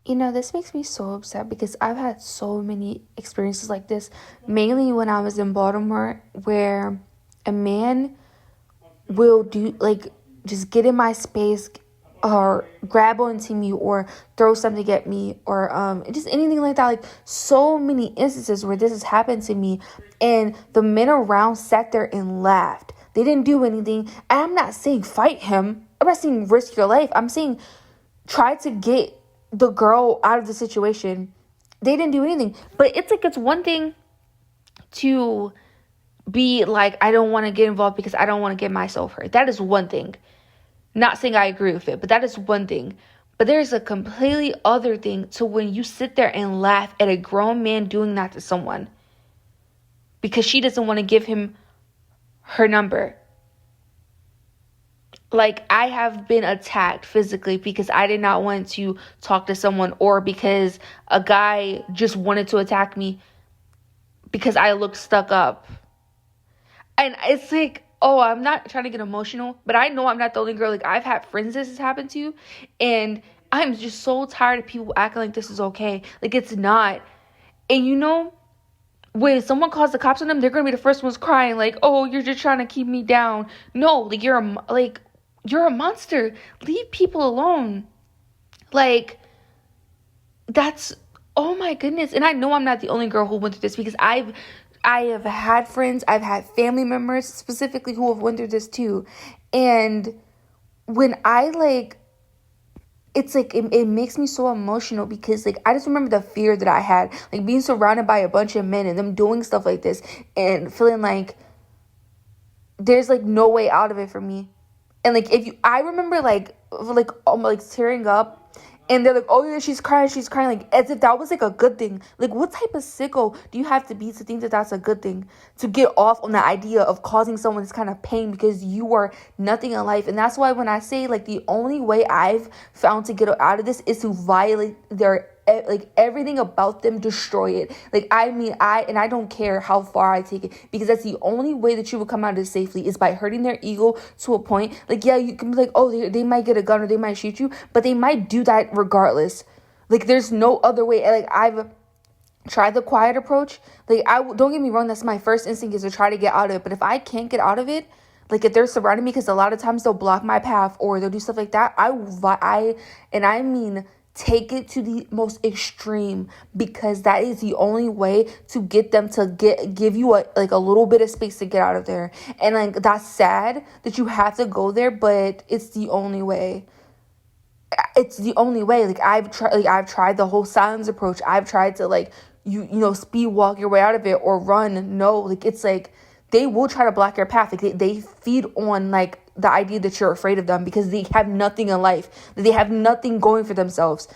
You know, this makes me so upset because I've had so many experiences like this, mainly when I was in Baltimore, where a man will do, like, just get in my space or grab onto me or throw something at me or just anything like that. Like, so many instances where this has happened to me, and the men around sat there and laughed. They didn't do anything. And I'm not saying fight him. I'm not saying risk your life. I'm saying try to get the girl out of the situation. They didn't do anything. But it's like, it's one thing to be like, I don't want to get involved because I don't want to get myself hurt. That is one thing. Not saying I agree with it, but that is one thing. But there's a completely other thing to when you sit there and laugh at a grown man doing that to someone because she doesn't want to give him her number. Like, I have been attacked physically because I did not want to talk to someone, or because a guy just wanted to attack me because I looked stuck up. And it's like, oh, I'm not trying to get emotional, but I know I'm not the only girl. Like, I've had friends this has happened to, and I'm just so tired of people acting like this is okay. Like, it's not. And you know, when someone calls the cops on them, they're gonna be the first ones crying, like, oh, you're just trying to keep me down. No, like, you're a monster. Leave people alone. Like, that's, oh my goodness. And I know I'm not the only girl who went through this, because I have had friends, I've had family members specifically who have went through this too. And when I, like, it's like, it makes me so emotional because, like, I just remember the fear that I had, like, being surrounded by a bunch of men and them doing stuff like this and feeling like there's, like, no way out of it for me. And, like, I remember, like tearing up. And they're like, oh, yeah, she's crying, like, as if that was, like, a good thing. Like, what type of sicko do you have to be to think that that's a good thing? To get off on the idea of causing someone this kind of pain because you are nothing in life. And that's why when I say, like, the only way I've found to get out of this is to violate their, like, everything about them, destroy it. Like, I mean, I don't care how far I take it, because that's the only way that you will come out of this safely, is by hurting their ego to a point. Like, yeah, you can be like, oh, they might get a gun or they might shoot you, but they might do that regardless. Like, there's no other way. Like, I've tried the quiet approach. Like, don't get me wrong, that's my first instinct, is to try to get out of it. But if I can't get out of it, like, if they're surrounding me, because a lot of times they'll block my path or they'll do stuff like that, I mean, take it to the most extreme, because that is the only way to get them to give you a little bit of space to get out of there. And, like, that's sad that you have to go there, but it's the only way. It's the only way. Like, I've tried the whole silence approach. I've tried to, like, you know, speed walk your way out of it or run. No, like, it's like they will try to block your path. Like, they feed on, like, the idea that you're afraid of them because they have nothing in life. They have nothing going for themselves.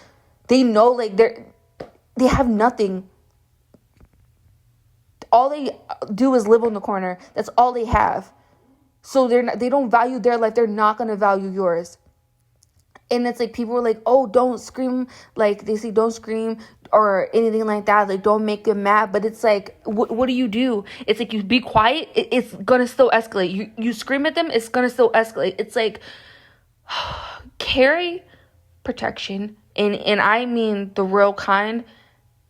They know, like, they have nothing. All they do is live on the corner. That's all they have. So they don't value their life. They're not going to value yours. And it's like, people are like, oh, don't scream. Like, they say don't scream or anything like that. Like, don't make them mad. But it's like, what do? It's like, you be quiet. It's going to still escalate. You scream at them. It's going to still escalate. It's like, carry protection. And I mean the real kind.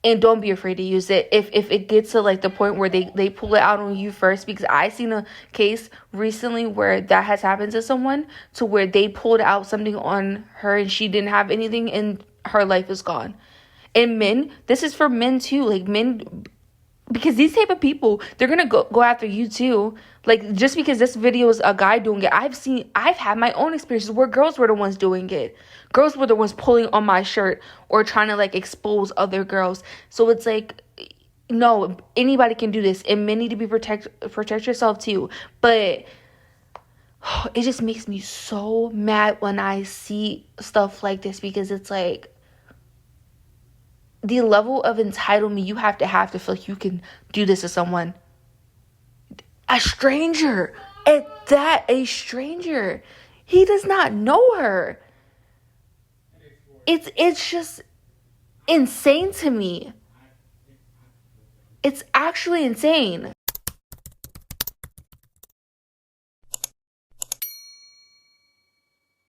And don't be afraid to use it if it gets to, like, the point where they pull it out on you first. Because I seen a case recently where that has happened to someone, to where they pulled out something on her and she didn't have anything and her life is gone. And men, this is for men too. Like, men, because these type of people, they're gonna go after you too. Like, just because this video is a guy doing it, I've had my own experiences where girls were the ones doing it. Girls were the ones pulling on my shirt or trying to, like, expose other girls. So it's like, no, anybody can do this, and men need to be protect yourself too. But it just makes me so mad when I see stuff like this, because it's like, the level of entitlement you have to feel like you can do this to someone. A stranger. At that, a stranger. He does not know her. It's just insane to me. It's actually insane.